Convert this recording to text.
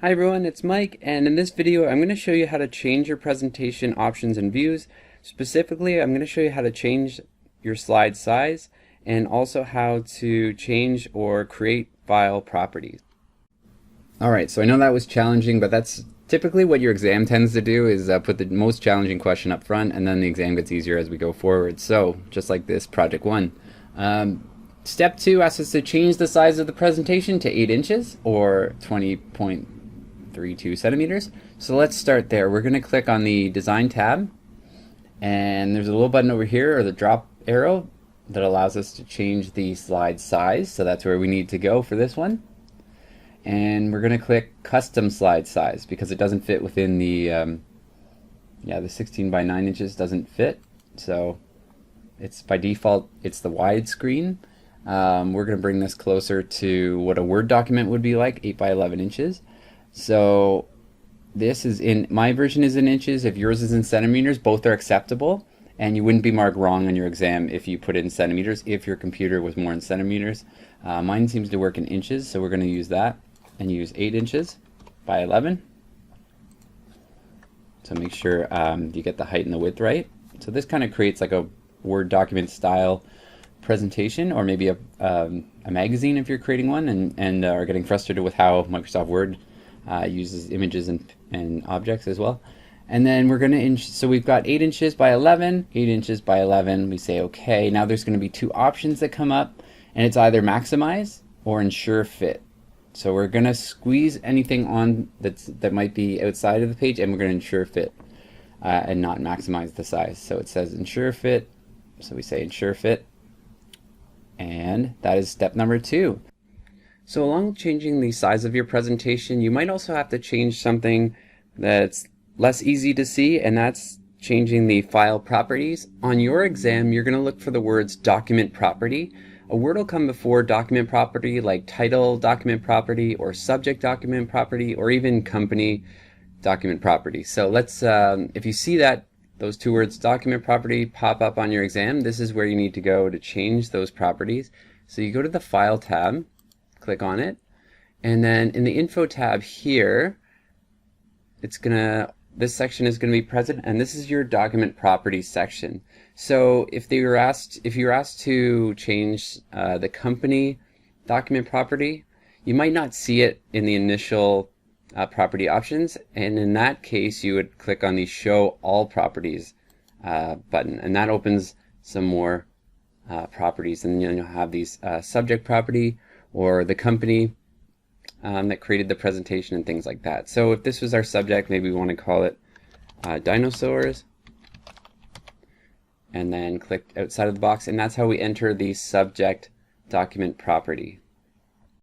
Hi everyone, it's Mike, and in this video I'm going to show you how to change your presentation options and views. Specifically, I'm going to show you how to change your slide size and also how to change or create file properties. Alright, so I know that was challenging, but that's typically what your exam tends to do is put the most challenging question up front, and then the exam gets easier as we go forward. So, just like this, Project 1. Step 2 asks us to change the size of the presentation to 8 inches or 20.32 centimeters. So let's start there. We're going to click on the Design tab, and there's a little button over here, or the drop arrow, that allows us to change the slide size. So that's where we need to go for this one. And we're going to click Custom Slide Size because it doesn't fit within the 16 by 9 inches doesn't fit. So it's by default, it's the widescreen. We're going to bring this closer to what a Word document would be like, 8 by 11 inches. So this is in, my version is in inches. If yours is in centimeters, both are acceptable. And you wouldn't be marked wrong on your exam if you put it in centimeters, if your computer was more in centimeters. Mine seems to work in inches, so we're going to use that and use 8 inches by 11. So make sure you get the height and the width right. So this kind of creates like a Word document style presentation, or maybe a magazine if you're creating one and are getting frustrated with how Microsoft Word uses images and objects as well. And then we're going to so we've got 8 inches by 11, 8 inches by 11. We say okay. Now there's going to be two options that come up, and it's either maximize or ensure fit. So we're going to squeeze anything on that might be outside of the page, and we're going to ensure fit and not maximize the size. So it says ensure fit, so we say ensure fit, and that is step number 2. So along with changing the size of your presentation, you might also have to change something that's less easy to see, and that's changing the file properties. On your exam, you're going to look for the words document property. A word will come before document property, like title document property, or subject document property, or even company document property. So let's, if you see that those two words document property pop up on your exam, this is where you need to go to change those properties. So you go to the File tab, click on it, and then in the Info tab here, it's gonna, this section is going to be present, and this is your document properties section. So if you were asked to change the company document property, you might not see it in the initial property options, and in that case you would click on the Show All Properties button, and that opens some more properties, and you'll have these subject property or the company that created the presentation and things like that. So if this was our subject, maybe we want to call it dinosaurs, and then click outside of the box, and that's how we enter the subject document property.